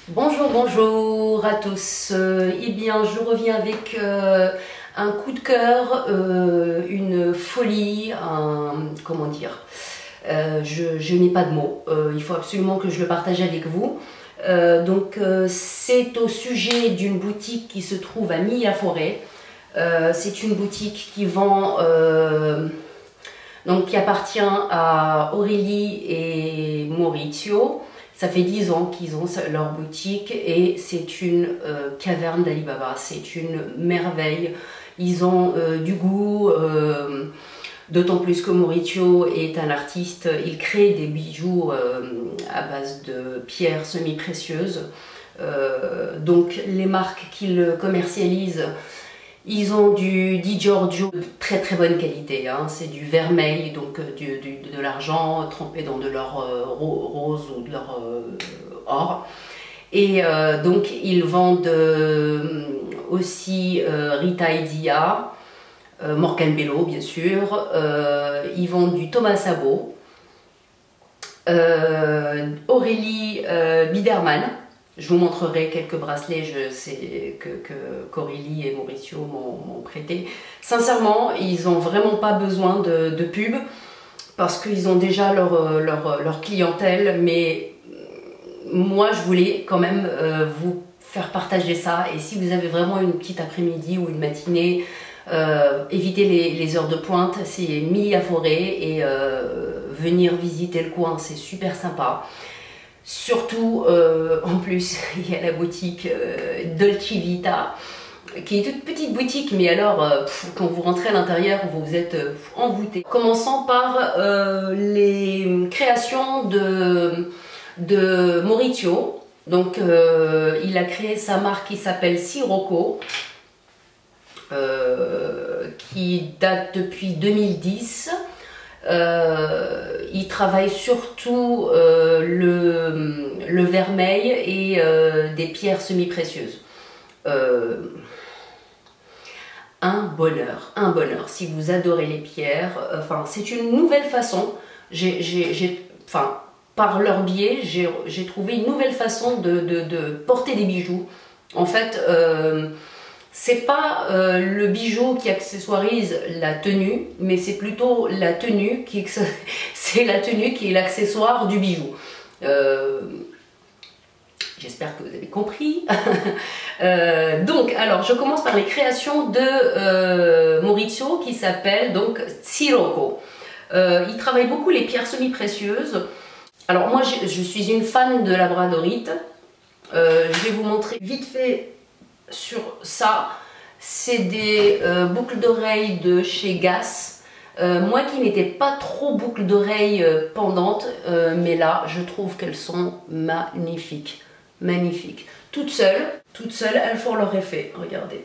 Bonjour, bonjour à tous. Eh bien, je reviens avec un coup de cœur, une folie, comment dire, je n'ai pas de mots. Il faut absolument que je le partage avec vous. C'est au sujet d'une boutique qui se trouve à Mille-la-Forêt. C'est une boutique qui vend, qui appartient à Aurélie et Maurizio. Ça fait 10 ans qu'ils ont leur boutique et c'est une caverne d'Alibaba, c'est une merveille. Ils ont du goût, d'autant plus que Maurizio est un artiste, il crée des bijoux à base de pierres semi-précieuses. Donc les marques qu'il commercialise, ils ont du Di Giorgio de très très bonne qualité, hein. C'est du vermeil, donc de l'argent trempé dans de l'or rose ou de l'or or. Et donc ils vendent aussi Rita Idia, Morgan Bello bien sûr, ils vendent du Thomas Sabo, Aurélie Biderman. Je vous montrerai quelques bracelets, je sais qu'Aurélie et Maurizio m'ont prêté. Sincèrement, ils n'ont vraiment pas besoin de pub parce qu'ils ont déjà leur clientèle, mais moi je voulais quand même vous faire partager ça. Et si vous avez vraiment une petite après-midi ou une matinée, évitez les heures de pointe, c'est Mille-la-Forêt et venir visiter le coin, c'est super sympa. Surtout, en plus, il y a la boutique Dolce Vita, qui est une petite boutique, mais alors, quand vous rentrez à l'intérieur, vous êtes envoûté. Commençons par les créations de Maurizio. Donc, il a créé sa marque qui s'appelle Sirocco, qui date depuis 2010. Il travaille surtout le vermeil et des pierres semi-précieuses. Un bonheur, un bonheur. Si vous adorez les pierres, c'est une nouvelle façon. Par leur biais, j'ai trouvé une nouvelle façon de porter des bijoux. En fait, c'est pas le bijou qui accessoirise la tenue, mais c'est plutôt la tenue qui est l'accessoire du bijou. J'espère que vous avez compris. Alors, je commence par les créations de Maurizio qui s'appelle donc Sirocco. Il travaille beaucoup les pierres semi-précieuses. Alors moi, je suis une fan de labradorite. Je vais vous montrer vite fait sur ça. C'est des boucles d'oreilles de chez Gass. Moi qui n'étais pas trop boucles d'oreilles pendantes, mais là je trouve qu'elles sont magnifiques. Magnifiques. Toutes seules, elles font leur effet. Regardez.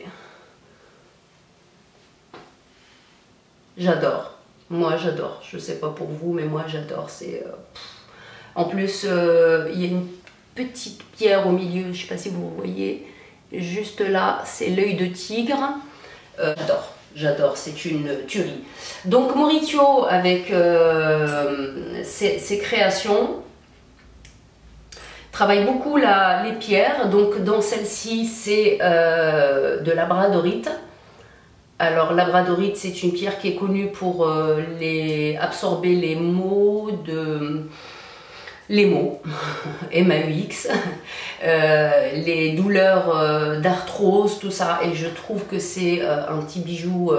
J'adore. Moi j'adore. Je sais pas pour vous, mais moi j'adore. En plus, il y a une petite pierre au milieu, je sais pas si vous voyez. Juste là, c'est l'œil de tigre. J'adore, c'est une tuerie. Donc Maurizio, avec ses créations, travaille beaucoup les pierres. Donc dans celle-ci, c'est de labradorite. Alors labradorite, c'est une pierre qui est connue pour absorber les maux MAUX, les douleurs d'arthrose, tout ça, et je trouve que c'est un petit bijou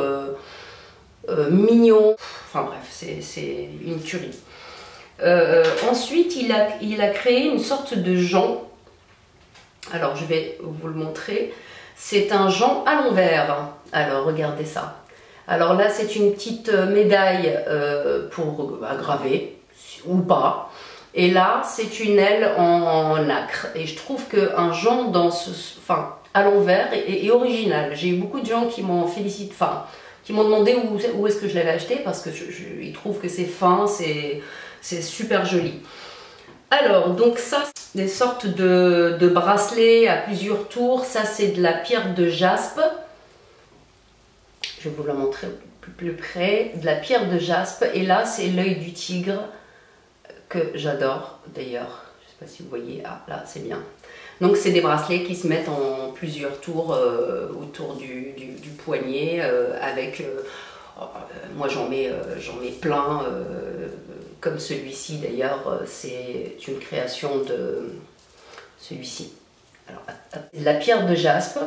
mignon, enfin bref, c'est une tuerie. Ensuite, il a créé une sorte de jonc, alors je vais vous le montrer, c'est un jonc à l'envers, alors regardez ça. Alors là, c'est une petite médaille pour graver, ou pas. Et là, c'est une aile en nacre. Et je trouve qu'un jonc à l'envers est original. J'ai eu beaucoup de gens qui m'ont félicité, qui m'ont demandé où est-ce que je l'avais acheté parce qu'ils trouvent que c'est fin, c'est super joli. Alors, donc ça, des sortes de bracelets à plusieurs tours. Ça, c'est de la pierre de jaspe. Je vais vous la montrer plus près. De la pierre de jaspe. Et là, c'est l'œil du tigre que j'adore d'ailleurs. Je ne sais pas si vous voyez. Ah, là, c'est bien. Donc c'est des bracelets qui se mettent en plusieurs tours autour du poignet avec... moi j'en mets plein, comme celui-ci d'ailleurs, c'est une création de celui-ci. Alors, la pierre de jaspe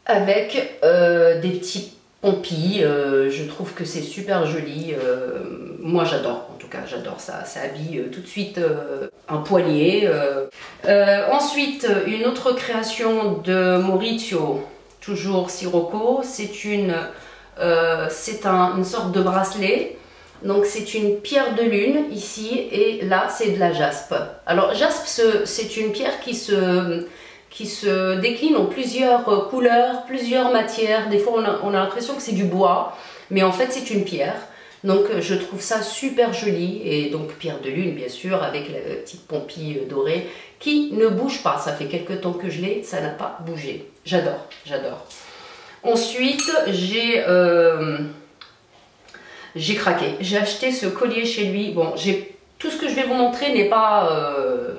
avec des petits pompis, je trouve que c'est super joli, moi j'adore, en tout cas j'adore ça, ça habille tout de suite un poignet. Ensuite, une autre création de Maurizio, toujours Sirocco, c'est une sorte de bracelet, donc c'est une pierre de lune ici et là c'est de la jaspe. Alors jaspe c'est une pierre qui se décline en plusieurs couleurs, plusieurs matières. Des fois on a l'impression que c'est du bois, mais en fait c'est une pierre. Donc je trouve ça super joli, et donc pierre de lune bien sûr avec la petite pompille dorée qui ne bouge pas. Ça fait quelques temps que je l'ai, ça n'a pas bougé. J'adore, j'adore. Ensuite j'ai craqué, j'ai acheté ce collier chez lui. Bon, tout ce que je vais vous montrer n'est pas,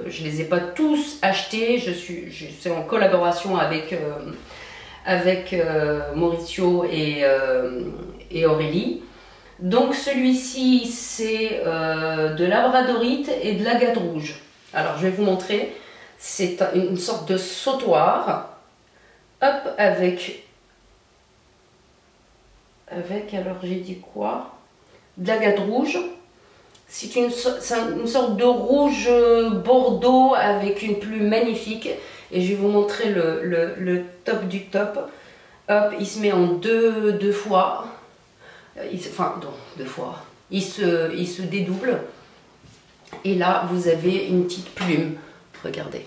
je les ai pas tous achetés, c'est en collaboration avec Maurizio et Aurélie. Donc celui-ci c'est de labradorite et de l'agate rouge. Alors je vais vous montrer, c'est une sorte de sautoir, hop, avec alors j'ai dit quoi? De l'agate rouge. C'est une sorte de rouge bordeaux avec une plume magnifique. Et je vais vous montrer le top du top. Hop, il se met en deux fois. Enfin, non, deux fois. Il se dédouble. Et là, vous avez une petite plume. Regardez.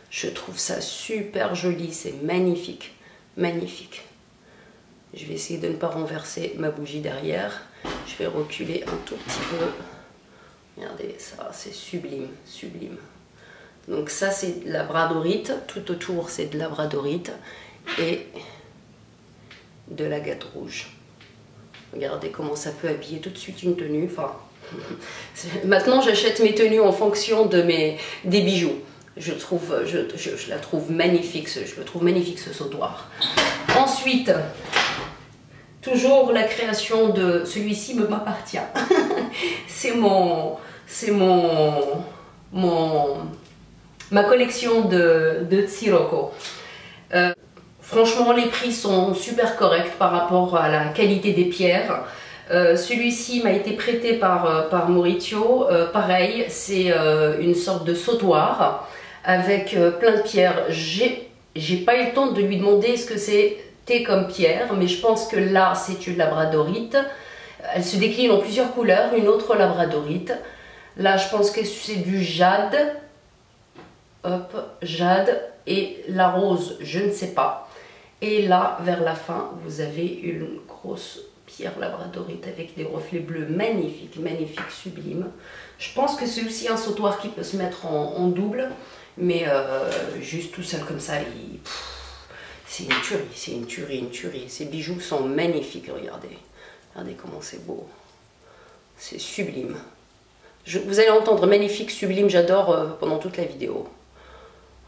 Je trouve ça super joli. C'est magnifique. Magnifique. Je vais essayer de ne pas renverser ma bougie derrière. Je vais reculer un tout petit peu. Regardez ça, c'est sublime, sublime. Donc ça c'est de la labradorite, tout autour c'est de la labradorite et de l'agate rouge. Regardez comment ça peut habiller tout de suite une tenue. Enfin, maintenant j'achète mes tenues en fonction des bijoux. Je la trouve magnifique, je le trouve magnifique ce sautoir. Ensuite, toujours la création de celui-ci m'appartient. C'est ma collection de Sirocco. Franchement, les prix sont super corrects par rapport à la qualité des pierres. Celui-ci m'a été prêté par Maurizio. Pareil, c'est une sorte de sautoir avec plein de pierres. J'ai pas eu le temps de lui demander ce que c'était comme pierre, mais je pense que là c'est une labradorite. Elle se décline en plusieurs couleurs, une autre labradorite. Là je pense que c'est du jade. Hop, jade, et la rose, je ne sais pas. Et là, vers la fin, vous avez une grosse pierre labradorite avec des reflets bleus magnifiques, magnifiques, sublimes. Je pense que c'est aussi un sautoir qui peut se mettre en double, mais juste tout seul comme ça, c'est une tuerie, c'est une tuerie, une tuerie. Ces bijoux sont magnifiques, regardez. Regardez comment c'est beau. C'est sublime. Vous allez entendre magnifique, sublime, j'adore pendant toute la vidéo.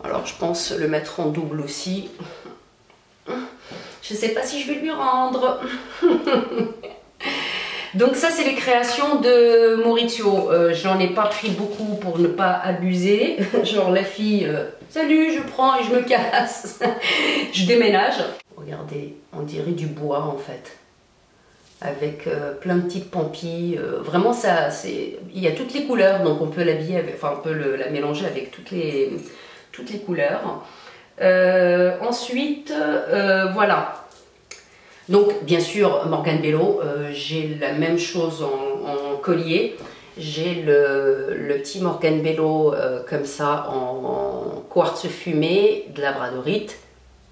Alors je pense le mettre en double aussi. Je ne sais pas si je vais lui rendre. Donc ça c'est les créations de Maurizio. J'en ai pas pris beaucoup pour ne pas abuser. Genre la fille, salut, je prends et je me casse. Je déménage. Regardez, on dirait du bois en fait. Avec plein de petites pampilles. Vraiment ça, il y a toutes les couleurs, donc on peut l'habiller, enfin on peut la mélanger avec toutes les couleurs. Ensuite, voilà. Donc, bien sûr, Morgane Bello, j'ai la même chose en collier. J'ai le petit Morgane Bello comme ça en quartz fumé, de labradorite,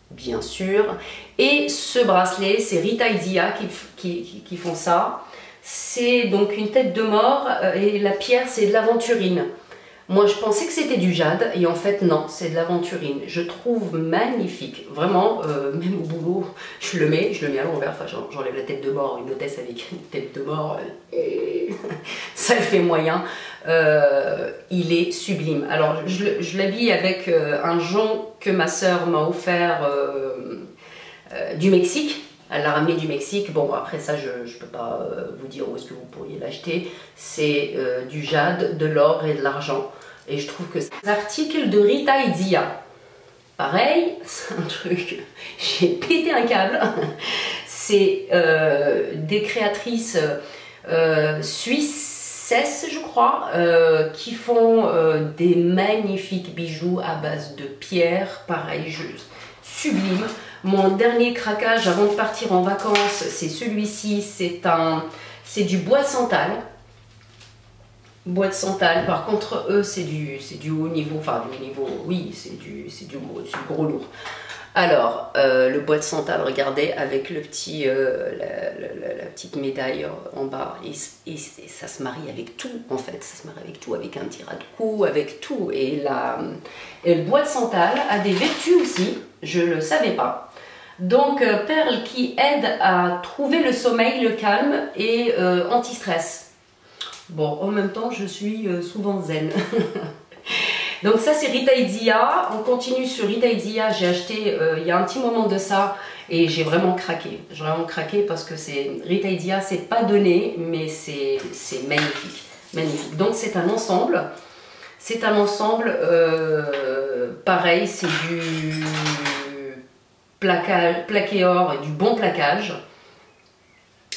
bien sûr. Et ce bracelet, c'est Rita et Zia qui font ça. C'est donc une tête de mort et la pierre, c'est de l'aventurine. Moi, je pensais que c'était du jade et en fait, non, c'est de l'aventurine. Je trouve magnifique. Vraiment, même au boulot, je le mets à l'envers. Enfin, j'enlève la tête de mort, une hôtesse avec une tête de mort. Ça le fait moyen. il est sublime. Alors je l'habille avec un jonc que ma sœur m'a offert du Mexique. Elle l'a ramené du Mexique. Bon, après ça, je ne peux pas vous dire où est-ce que vous pourriez l'acheter. C'est du jade, de l'or et de l'argent. Et je trouve que ces articles de Rita Idzia, pareil, c'est un truc, j'ai pété un câble. C'est des créatrices suisses, je crois, qui font des magnifiques bijoux à base de pierre, pareil, sublime. Mon dernier craquage avant de partir en vacances, c'est celui-ci, c'est du bois de santal. Bois de santal, par contre, eux, c'est du haut niveau, enfin du niveau, oui, c'est du gros lourd. Alors, le bois de santal, regardez, avec le petit, la petite médaille en bas, et ça se marie avec tout, en fait, ça se marie avec tout, avec un tir à cou, avec tout, et le bois de santal a des vertus aussi, je ne le savais pas. Donc, perle qui aide à trouver le sommeil, le calme et anti-stress. Bon, en même temps, je suis souvent zen. Donc ça, c'est Rita Idzia. On continue sur Rita Idzia. J'ai acheté il y a un petit moment de ça et j'ai vraiment craqué. J'ai vraiment craqué parce que c'est Rita Idzia, c'est pas donné, mais c'est magnifique. Magnifique. Donc c'est un ensemble. C'est un ensemble, pareil, c'est du plaqué or et du bon plaquage.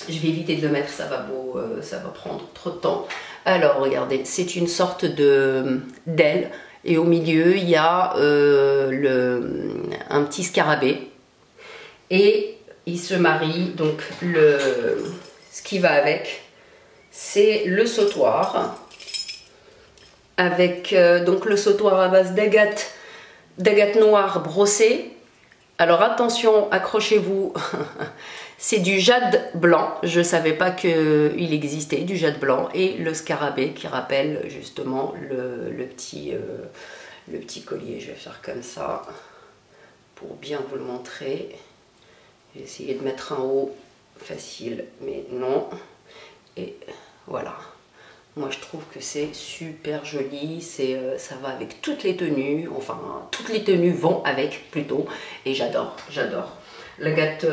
Je vais éviter de le mettre, ça va prendre trop de temps. Alors, regardez, c'est une sorte d'aile. Et au milieu, il y a un petit scarabée. Et il se marie. Donc, ce qui va avec, c'est le sautoir. Avec donc le sautoir à base d'agate noire brossée. Alors, attention, accrochez-vous. C'est du jade blanc, je ne savais pas qu'il existait du jade blanc, et le scarabée qui rappelle justement le petit collier. Je vais faire comme ça pour bien vous le montrer. J'ai essayé de mettre un haut facile, mais non. Et voilà. Moi je trouve que c'est super joli, ça va avec toutes les tenues, enfin toutes les tenues vont avec plutôt, et j'adore, j'adore. L'agate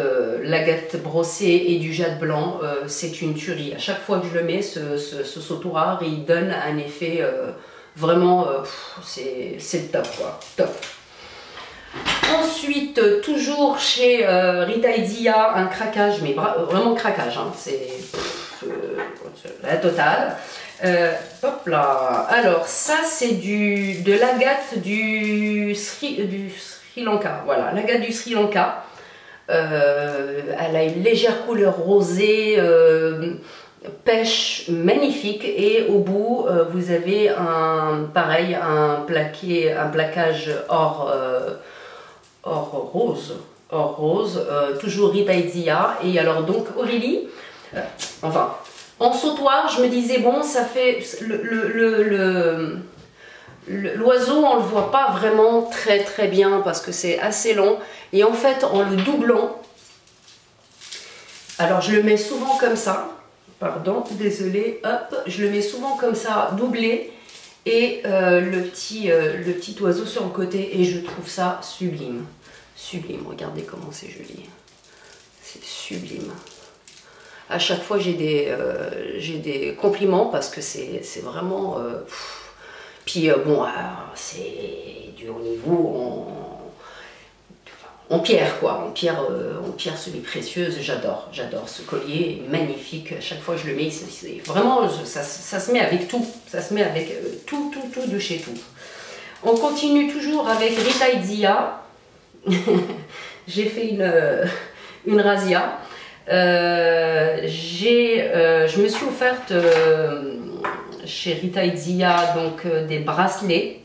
brossée et du jade blanc, c'est une tuerie. À chaque fois que je le mets, ce sautoir, il donne un effet vraiment, c'est le top quoi, top. Ensuite, toujours chez Rita Idzia, un craquage, mais vraiment craquage, hein, c'est la totale. Hop là. Alors ça c'est de l'agate du Sri Lanka. Voilà, l'agate du Sri Lanka. Elle a une légère couleur rosée, pêche magnifique, et au bout vous avez un plaquage or rose, toujours Rita Idzia. Et alors donc Aurélie, enfin en sautoir, je me disais bon, ça fait l'oiseau, on le voit pas vraiment très bien parce que c'est assez long, et en fait en le doublant, alors je le mets souvent comme ça, pardon, désolé, hop, je le mets souvent comme ça, doublé, et le petit oiseau sur le côté, et je trouve ça sublime, sublime. Regardez comment c'est joli, c'est sublime. À chaque fois j'ai des compliments parce que c'est vraiment puis bon, c'est du haut niveau en pierre quoi, en pierre semi-précieuse. J'adore ce collier, magnifique. À chaque fois que je le mets, vraiment ça se met avec tout, ça se met avec tout de chez tout. On continue toujours avec Rita Idzia. J'ai fait une razzia. Je me suis offerte chez Rita Idzia donc des bracelets.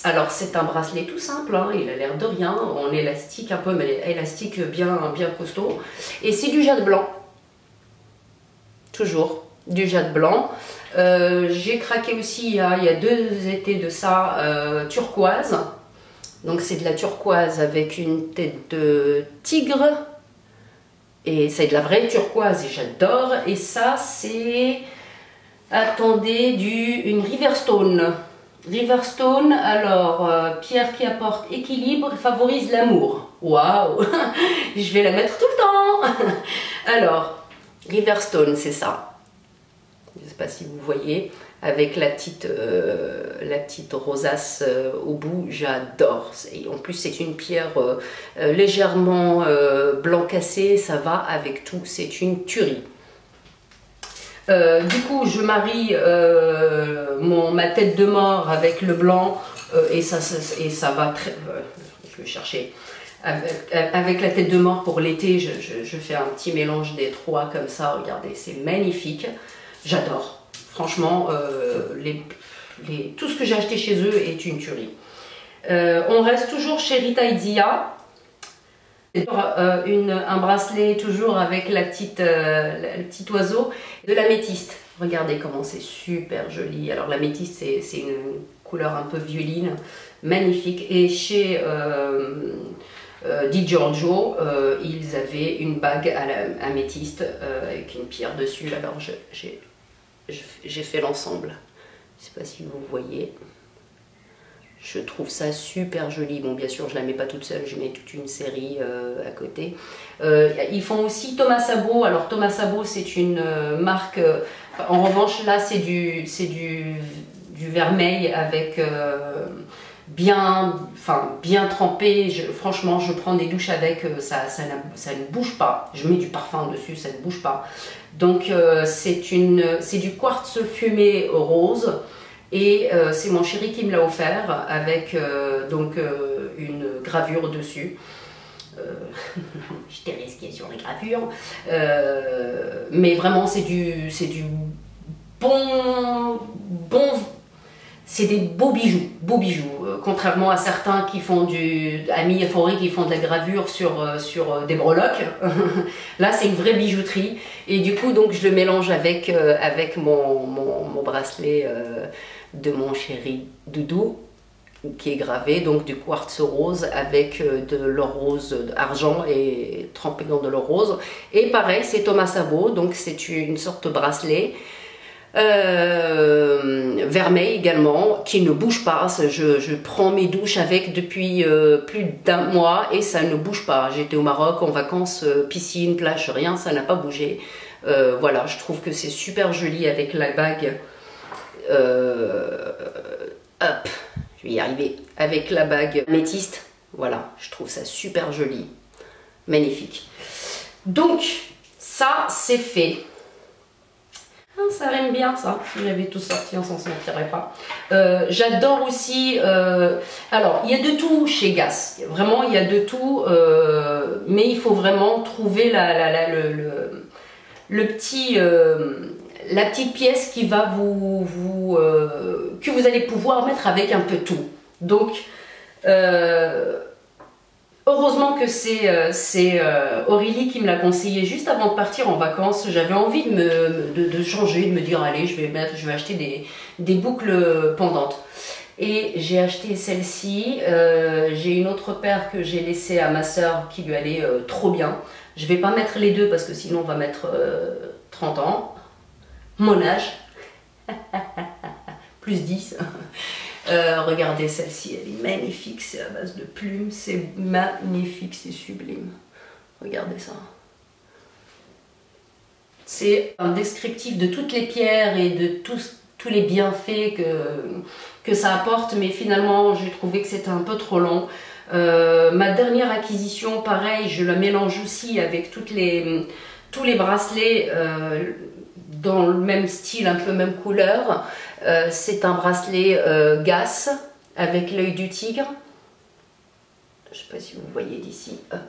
Alors c'est un bracelet tout simple, hein, il a l'air de rien, en élastique un peu, mais élastique bien costaud, et c'est du jade blanc, toujours du jade blanc. J'ai craqué aussi il y a 2 étés de ça, turquoise. Donc c'est de la turquoise avec une tête de tigre. Et c'est de la vraie turquoise et j'adore. Et ça c'est... Attendez, une Riverstone. Riverstone, alors, pierre qui apporte équilibre et favorise l'amour. Waouh. Je vais la mettre tout le temps. Alors, Riverstone, c'est ça. Je ne sais pas si vous voyez, avec la petite rosace au bout, j'adore. Et en plus, c'est une pierre légèrement blanc cassé, ça va avec tout, c'est une tuerie. Du coup, je marie ma tête de mort avec le blanc et ça va très... je vais chercher. Avec la tête de mort pour l'été, je fais un petit mélange des trois comme ça. Regardez, c'est magnifique. J'adore. Franchement, tout ce que j'ai acheté chez eux est une tuerie. On reste toujours chez Rita Itzia. Un bracelet toujours avec le petit oiseau de l'améthyste. Regardez comment c'est super joli. Alors l'améthyste c'est une couleur un peu violine, magnifique. Et chez Di Giorgio, ils avaient une bague à l'améthyste avec une pierre dessus. Alors j'ai fait l'ensemble. Je ne sais pas si vous voyez. Je trouve ça super joli. Bon, bien sûr, je ne la mets pas toute seule, je mets toute une série à côté. Ils font aussi Thomas Sabo. Alors, Thomas Sabo, c'est une marque... en revanche, là, c'est du vermeil avec bien trempé. Franchement, je prends des douches avec, ça ne bouge pas. Je mets du parfum dessus, ça ne bouge pas. Donc, c'est du quartz fumé rose. Et c'est mon chéri qui me l'a offert avec une gravure dessus. J'étais risquée sur les gravures. Mais vraiment, c'est du bon... C'est des beaux bijoux. Contrairement à certains qui font Ami Euphorie, qui font de la gravure sur des breloques. Là, c'est une vraie bijouterie. Et du coup, donc, je le mélange avec mon bracelet de mon chéri Doudou, qui est gravé, donc du quartz rose avec de l'or rose argent et trempé dans de l'or rose. Et pareil, c'est Thomas Sabo, donc c'est une sorte de bracelet. Vermeil également, qui ne bouge pas. Je prends mes douches avec depuis plus d'un mois et ça ne bouge pas. J'étais au Maroc en vacances, piscine, plage, rien, ça n'a pas bougé. Voilà, je trouve que c'est super joli avec la bague. Hop, je vais y arriver. Avec la bague améthyste, voilà, je trouve ça super joli, magnifique. Donc, ça, c'est fait. Ah, ça rime bien ça, si j'avais tout sorti on s'en sentirait pas. J'adore aussi, alors il y a de tout chez Gass, vraiment il y a de tout, mais il faut vraiment trouver la petite pièce qui va que vous allez pouvoir mettre avec un peu tout. Donc heureusement que c'est Aurélie qui me l'a conseillé juste avant de partir en vacances. J'avais envie de changer, de me dire allez, je vais acheter des boucles pendantes. Et j'ai acheté celle-ci. J'ai une autre paire que j'ai laissée à ma soeur qui lui allait trop bien. Je vais pas mettre les deux parce que sinon on va mettre 30 ans. Mon âge. Plus 10. Regardez celle-ci, elle est magnifique, c'est à base de plumes, c'est magnifique, c'est sublime. Regardez ça. C'est un descriptif de toutes les pierres et de tous les bienfaits que ça apporte, mais finalement j'ai trouvé que c'était un peu trop long. Ma dernière acquisition, pareil, je la mélange aussi avec tous les bracelets dans le même style, un peu même couleur. C'est un bracelet Gass avec l'œil du tigre. Je ne sais pas si vous voyez d'ici. Hop.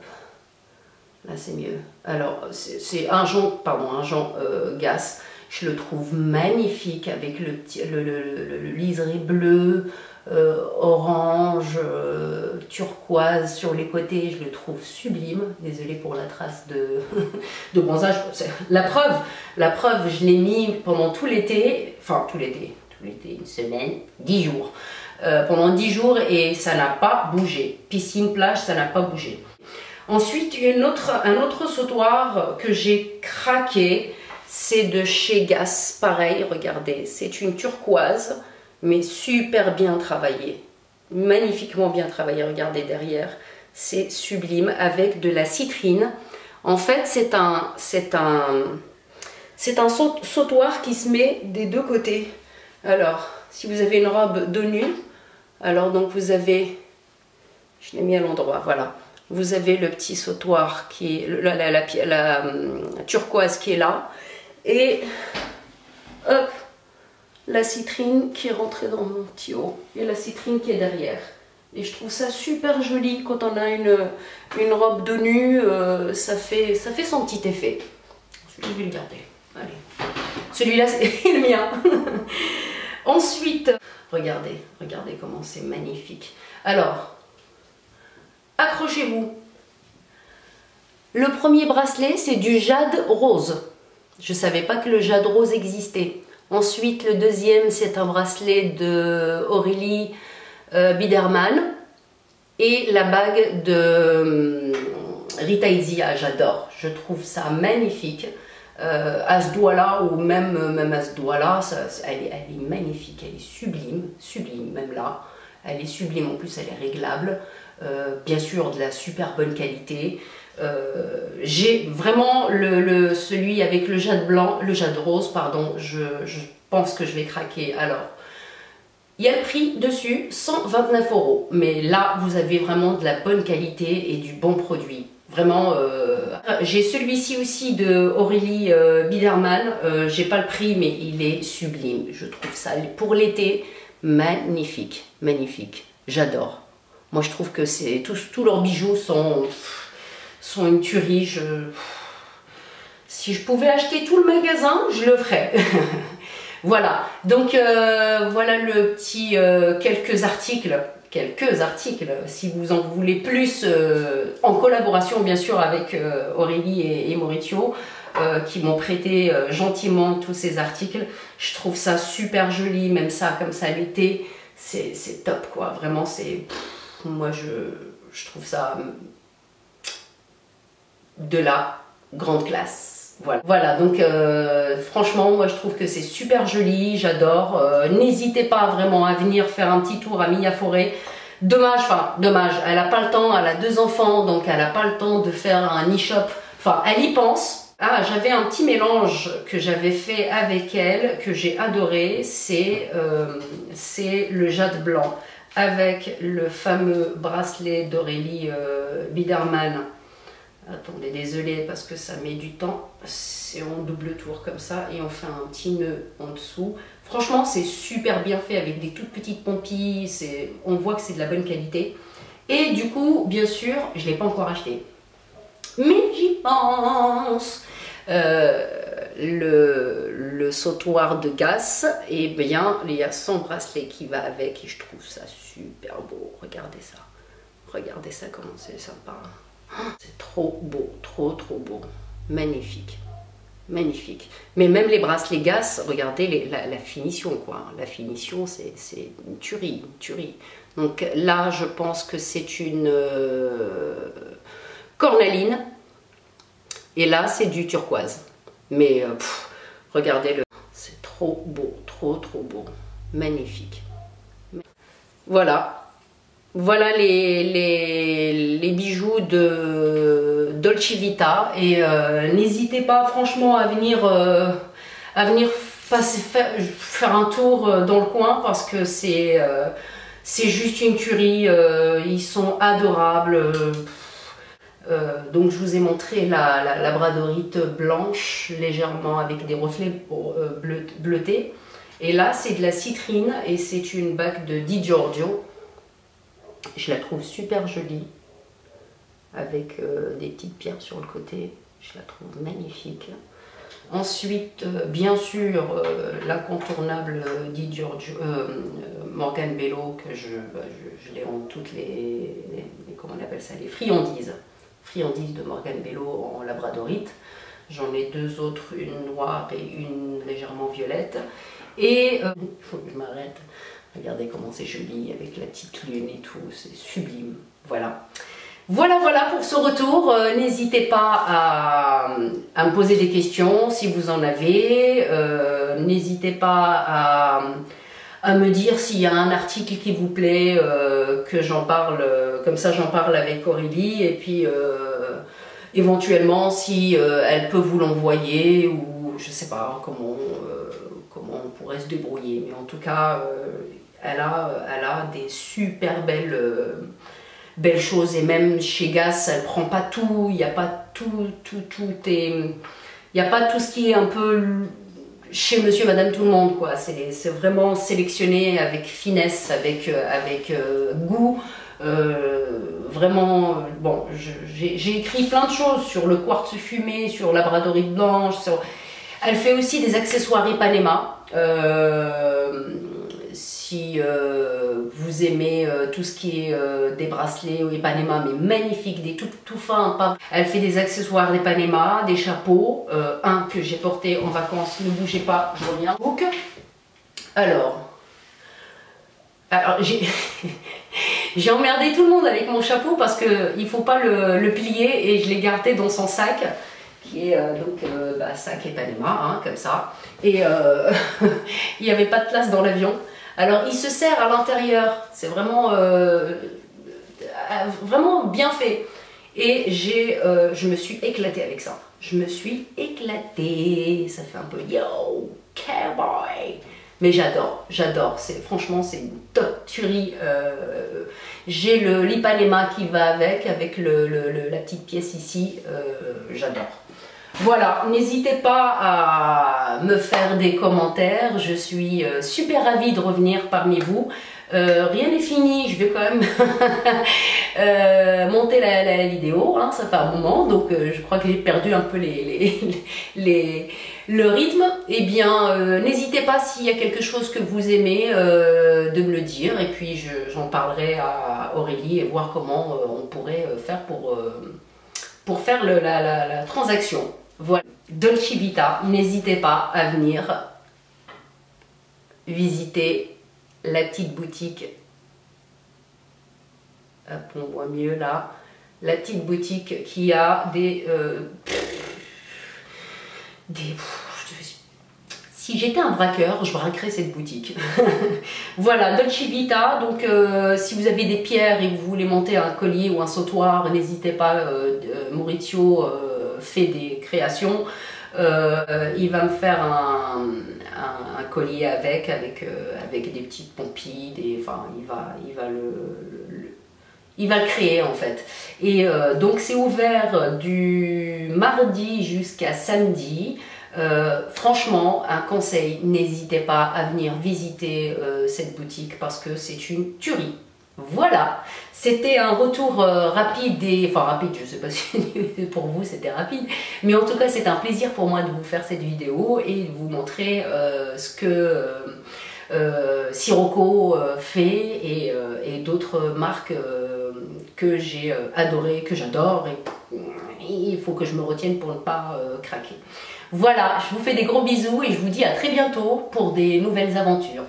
Là c'est mieux. Alors c'est un jonc Gass. Je le trouve magnifique avec le liseré bleu, orange, turquoise sur les côtés. Je le trouve sublime. Désolée pour la trace de bronzage. La preuve, je l'ai mis pendant tout l'été. Enfin tout l'été, une semaine, 10 jours. Pendant 10 jours et ça n'a pas bougé. Piscine, plage, ça n'a pas bougé. Ensuite, un autre sautoir que j'ai craqué. c'est de chez Gass, pareil, regardez, c'est une turquoise, mais super bien travaillée, magnifiquement bien travaillée, regardez derrière, c'est sublime, avec de la citrine. En fait, c'est un sautoir qui se met des deux côtés. Alors, si vous avez une robe de nuit, alors donc vous avez, je l'ai mis à l'endroit, voilà, vous avez le petit sautoir qui est, la turquoise qui est là, et hop, la citrine qui est rentrée dans mon tuyau, et la citrine qui est derrière. Et je trouve ça super joli quand on a une robe de nu, ça fait son petit effet. Je vais le garder. Allez. Celui-là, c'est le mien. Ensuite, regardez comment c'est magnifique. Alors, accrochez-vous. Le premier bracelet, c'est du jade rose. Je ne savais pas que le jade rose existait. Ensuite, le deuxième, c'est un bracelet de Aurélie Biderman. Et la bague de Rita Izzia, j'adore. Je trouve ça magnifique. À ce doigt-là, ou même à ce doigt-là, elle est magnifique, elle est sublime même là. Elle est sublime, en plus elle est réglable. Bien sûr, de la super bonne qualité. J'ai vraiment celui avec le jade blanc, le jade rose, pardon, je pense que je vais craquer. Alors, il y a le prix dessus, 129 €. Mais là, vous avez vraiment de la bonne qualité et du bon produit. Vraiment, j'ai celui-ci aussi de Aurélie Biderman. J'ai pas le prix, mais il est sublime. Je trouve ça, pour l'été, magnifique. Magnifique. J'adore. Moi, je trouve que tous leurs bijoux sont une tuerie. Si je pouvais acheter tout le magasin, je le ferais. Voilà, donc voilà le petit quelques articles, si vous en voulez plus, en collaboration bien sûr avec Aurélie et Maurizio, qui m'ont prêté gentiment tous ces articles. Je trouve ça super joli, même ça comme ça l'été, c'est top quoi, vraiment moi je trouve ça de la grande classe. Voilà, donc franchement, moi je trouve que c'est super joli, j'adore. N'hésitez pas vraiment à venir faire un petit tour à Mia Forêt. Dommage, elle n'a pas le temps, elle a 2 enfants, donc elle n'a pas le temps de faire un e-shop. Enfin, elle y pense. Ah, j'avais un petit mélange que j'avais fait avec elle, que j'ai adoré, c'est le jade blanc avec le fameux bracelet d'Aurélie Biderman. Attendez, désolé parce que ça met du temps. C'est en double tour comme ça et on fait un petit nœud en dessous. Franchement, c'est super bien fait avec des toutes petites pompilles. On voit que c'est de la bonne qualité. Et du coup, bien sûr, je ne l'ai pas encore acheté. Mais j'y pense. Le sautoir de Gass, et bien, il y a son bracelet qui va avec et je trouve ça super beau. Regardez ça. Regardez ça, comment c'est sympa. C'est trop beau, trop beau, magnifique, magnifique. Mais même les bracelets Gass, regardez la finition quoi, la finition c'est une tuerie, Donc là je pense que c'est une cornaline et là c'est du turquoise. Mais regardez c'est trop beau, trop beau, magnifique. Voilà. Voilà les bijoux de Dolce Vita et n'hésitez pas franchement à venir faire un tour dans le coin parce que c'est juste une tuerie, ils sont adorables. Donc je vous ai montré la labradorite blanche légèrement avec des reflets bleutés et là c'est de la citrine et c'est une bague de Di Giorgio. Je la trouve super jolie, avec des petites pierres sur le côté, je la trouve magnifique. Ensuite, bien sûr, l'incontournable Di Giorgio, Morgan Bello, que je l'ai en toutes comment on appelle ça, les friandises de Morgan Bello en labradorite. J'en ai 2 autres, une noire et une légèrement violette. Et il faut que je m'arrête. Regardez comment c'est joli avec la petite lune et tout, c'est sublime. Voilà. Voilà, voilà pour ce retour. N'hésitez pas à me poser des questions si vous en avez. N'hésitez pas à me dire s'il y a un article qui vous plaît, que j'en parle, comme ça j'en parle avec Aurélie, et puis éventuellement si elle peut vous l'envoyer, ou je sais pas comment on pourrait se débrouiller, mais en tout cas elle a des super belles choses, et même chez Gass elle prend pas tout, il n'y a pas il n'y a pas tout ce qui est un peu chez Monsieur Madame tout le monde, quoi. C'est vraiment sélectionné avec finesse, avec goût. Vraiment, bon, j'ai écrit plein de choses sur le quartz fumé, sur la labradorite blanche. Elle fait aussi des accessoires Ipanema. Si vous aimez tout ce qui est des bracelets au Ipanema, mais magnifiques, des tout fins, pas. Elle fait des accessoires d'Ipanema, des chapeaux, un que j'ai porté en vacances, ne bougez pas, je reviens. Donc, alors j'ai emmerdé tout le monde avec mon chapeau parce qu'il ne faut pas le plier, et je l'ai gardé dans son sac, qui est sac Ipanema, hein, comme ça, et il n'y avait pas de place dans l'avion. Alors il se serre à l'intérieur, c'est vraiment, vraiment bien fait. Et je me suis éclatée avec ça. Je me suis éclatée. Ça fait un peu yo, cowboy. Mais j'adore. Franchement, c'est une top tuerie. J'ai l'Ipanema qui va avec la petite pièce ici. J'adore. Voilà, n'hésitez pas à me faire des commentaires, je suis super ravie de revenir parmi vous. Rien n'est fini, je vais quand même monter la vidéo, hein, ça fait un moment, donc je crois que j'ai perdu un peu le rythme. Eh bien, n'hésitez pas s'il y a quelque chose que vous aimez de me le dire, et puis j'en parlerai à Aurélie et voir comment on pourrait faire pour faire la transaction. Voilà, Dolce Vita, n'hésitez pas à venir visiter la petite boutique. Hop, on voit mieux là. La petite boutique qui a si j'étais un braqueur, je braquerais cette boutique. Voilà, Dolce Vita. Donc si vous avez des pierres et que vous voulez monter un collier ou un sautoir, n'hésitez pas, Maurizio fait des créations. Il va me faire un collier avec des petites pompilles, enfin il va le créer en fait. Et donc c'est ouvert du mardi jusqu'à samedi. Franchement, un conseil, n'hésitez pas à venir visiter cette boutique parce que c'est une tuerie. Voilà, c'était un retour rapide, enfin rapide, je ne sais pas si pour vous c'était rapide, mais en tout cas c'est un plaisir pour moi de vous faire cette vidéo et de vous montrer ce que Sirocco fait, et d'autres marques que j'ai adorées, que j'adore, et il faut que je me retienne pour ne pas craquer. Voilà, je vous fais des gros bisous et je vous dis à très bientôt pour des nouvelles aventures.